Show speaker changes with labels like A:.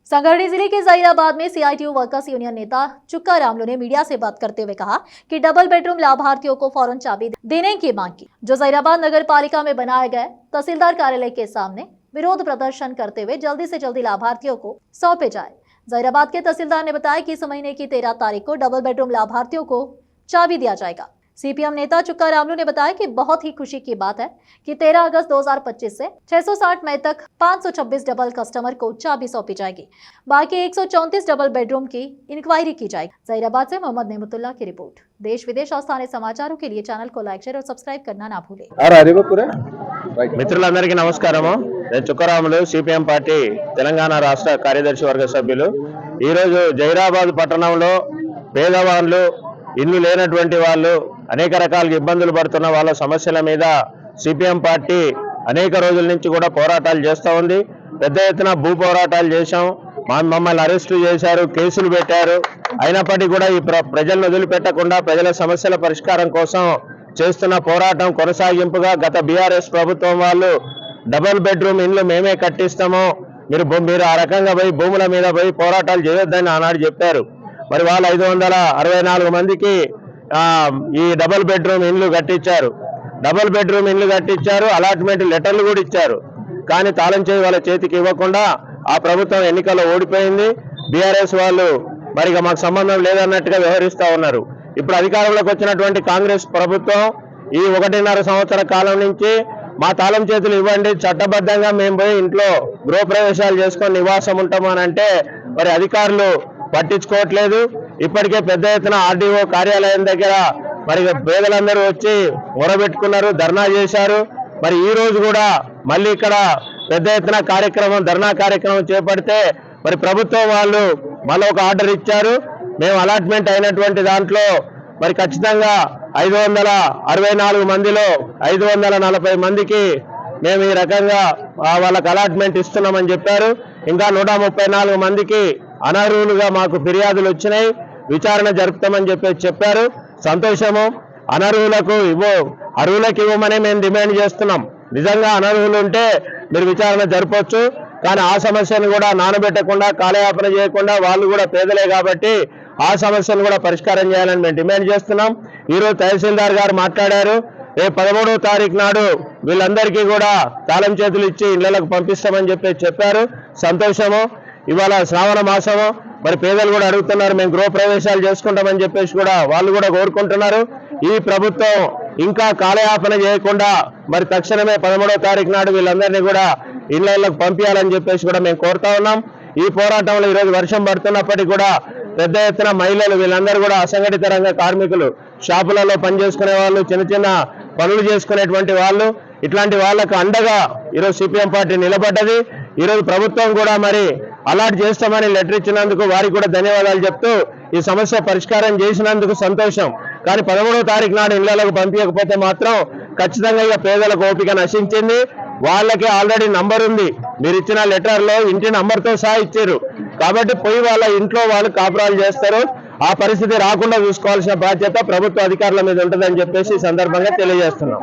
A: संगारेड्डी जिले के जहीराबाद में सीआईटीयू वर्कर्स यूनियन नेता चुक्का रामलू ने मीडिया से बात करते हुए कहा कि डबल बेडरूम लाभार्थियों को फौरन चाबी देने की मांग की, जो जहीराबाद नगर पालिका में बनाए गए तहसीलदार कार्यालय के सामने विरोध प्रदर्शन करते हुए जल्दी से जल्दी लाभार्थियों को सौंपे जाए। जहीराबाद के तहसीलदार ने बताया कि इस महीने की 13 तारीख को डबल बेडरूम लाभार्थियों को चाबी दिया जाएगा। सीपीएम नेता चुक्का रामलू ने बताया कि बहुत ही खुशी की बात है कि 13 अगस्त 2025 से 660 मई तक 526 डबल कस्टमर को चाबी सौंपी जाएगी। बाकी 134 डबल बेडरूम की इंक्वायरी की जाएगी। जहीराबाद से मोहम्मद नेमतुल्लाह की रिपोर्ट। देश विदेश और स्थानीय समाचारों के लिए चैनल को लाइक, शेयर और सब्सक्राइब करना ना भूलें।
B: మిత్రులందరికీ నమస్కారము। నేను చుక్కరాములు, సిపిఎం పార్టీ తెలంగాణ రాష్ట్ర కార్యదర్శి వర్గ సభ్యులు। ఈ రోజు జైరాబాద్ పట్టణంలో పేదవాళ్ళు, ఇల్లు లేనటువంటి వాళ్ళు, అనేక రకాల ఇబ్బందులు పడుతున్న వాళ్ళ సమస్యల మీద సిపిఎం పార్టీ అనేక రోజుల నుంచి కూడా పోరాటాలు చేస్తూ ఉంది। పెద్ద ఎత్తున భూ పోరాటాలు చేశాం, మమ్మల్ని అరెస్టు చేశారు, కేసులు పెట్టారు। అయినప్పటికీ కూడా ఈ ప్రజలను వదిలిపెట్టకుండా ప్రజల సమస్యల పరిష్కారం కోసం చేస్తున్న పోరాటం కొనసాగింపుగా గత బీఆర్ఎస్ ప్రభుత్వం వాళ్ళు డబుల్ బెడ్రూమ్ ఇండ్లు మేమే కట్టిస్తాము, మీరు ఆ రకంగా పోయి భూముల మీద పోయి పోరాటాలు చేయొద్దని ఆనాడు చెప్పారు। మరి వాళ్ళు 564 మందికి ఈ డబుల్ బెడ్రూమ్ ఇండ్లు కట్టించారు। డబుల్ బెడ్రూమ్ ఇండ్లు కట్టించారు, అలాట్మెంట్ లెటర్లు కూడా ఇచ్చారు। కానీ తాళం చేయి వాళ్ళ చేతికి ఇవ్వకుండా ఆ ప్రభుత్వం ఎన్నికల్లో ఓడిపోయింది। బీఆర్ఎస్ వాళ్ళు మరి మాకు సంబంధం లేదన్నట్టుగా వ్యవహరిస్తూ ఉన్నారు। ఇప్పుడు అధికారంలోకి వచ్చినటువంటి కాంగ్రెస్ ప్రభుత్వం ఈ 1.5 సంవత్సర కాలం నుంచి మా తాళం చేతులు ఇవ్వండి, చట్టబద్ధంగా మేము పోయి ఇంట్లో గృహప్రవేశాలు చేసుకొని నివాసం ఉంటాము అని అంటే మరి అధికారులు పట్టించుకోవట్లేదు। ఇప్పటికే పెద్ద ఎత్తున ఆర్డీఓ కార్యాలయం దగ్గర మరి పేదలందరూ వచ్చి మొరబెట్టుకున్నారు, ధర్నా చేశారు। మరి ఈ రోజు కూడా మళ్ళీ ఇక్కడ పెద్ద ఎత్తున ధర్నా కార్యక్రమం చేపడితే మరి ప్రభుత్వం వాళ్ళు మళ్ళీ ఒక ఆర్డర్ ఇచ్చారు। మేము అలాట్మెంట్ అయినటువంటి దాంట్లో మరి ఖచ్చితంగా 564 మందిలో 540 మందికి మేము ఈ రకంగా వాళ్ళకి అలాట్మెంట్ ఇస్తున్నామని చెప్పారు। ఇంకా 134 మందికి అనర్హులుగా మాకు ఫిర్యాదులు వచ్చినాయి, విచారణ జరుపుతామని చెప్పారు। సంతోషము। అర్హులకు ఇవ్వమని మేము డిమాండ్ చేస్తున్నాం। నిజంగా అనర్హులు ఉంటే మీరు విచారణ జరపొచ్చు, కానీ ఆ సమస్యను కూడా నానబెట్టకుండా కాలయాపన చేయకుండా వాళ్ళు కూడా పేదలే కాబట్టి ఆ సమస్యను కూడా పరిష్కారం చేయాలని మేము డిమాండ్ చేస్తున్నాం। ఈరోజు తహసీల్దార్ గారు మాట్లాడారు, రేపు 13వ తారీఖు నాడు వీళ్ళందరికీ కూడా తాళం చేతులు ఇచ్చి ఇళ్లకు పంపిస్తామని చెప్పారు। సంతోషము। ఇవాళ శ్రావణ మాసము, మరి పేదలు కూడా అడుగుతున్నారు, మేము గృహప్రవేశాలు చేసుకుంటామని చెప్పేసి కూడా వాళ్ళు కూడా కోరుకుంటున్నారు। ఈ ప్రభుత్వం ఇంకా కాలయాపన చేయకుండా మరి తక్షణమే 13వ తారీఖు నాడు వీళ్ళందరినీ కూడా ఇళ్లకు పంపించాలని చెప్పేసి కూడా మేము కోరుతా ఉన్నాం। ఈ పోరాటంలో ఈరోజు వర్షం పడుతున్నప్పటికీ కూడా పెద్ద ఎత్తున మహిళలు వీళ్ళందరూ కూడా అసంఘటిత రంగ కార్మికులు, షాపులలో పనిచేసుకునే వాళ్ళు, చిన్న చిన్న పనులు చేసుకునేటువంటి వాళ్ళు, ఇట్లాంటి వాళ్ళకు అండగా ఈరోజు సిపిఎం పార్టీ నిలబడ్డది। ఈరోజు ప్రభుత్వం కూడా మరి అలాట్ చేస్తామని లెటర్ ఇచ్చినందుకు వారికి కూడా ధన్యవాదాలు చెప్తూ ఈ సమస్య పరిష్కారం చేసినందుకు సంతోషం। కానీ 13వ తారీఖు నాడు ఇళ్లకు పంపించకపోతే మాత్రం ఖచ్చితంగా ఇక పేదలకు ఓపిక నశించింది। వాళ్ళకి ఆల్రెడీ నంబర్ ఉంది, మీరు ఇచ్చిన లెటర్లో ఇంటి నంబర్తో సహా ఇచ్చారు కాబట్టి పోయి వాళ్ళ ఇంట్లో వాళ్ళు కాపురాలు చేస్తారు। ఆ పరిస్థితి రాకుండా చూసుకోవాల్సిన బాధ్యత ప్రభుత్వ అధికారుల మీద ఉంటుందని చెప్పేసి ఈ సందర్భంగా తెలియజేస్తున్నాం।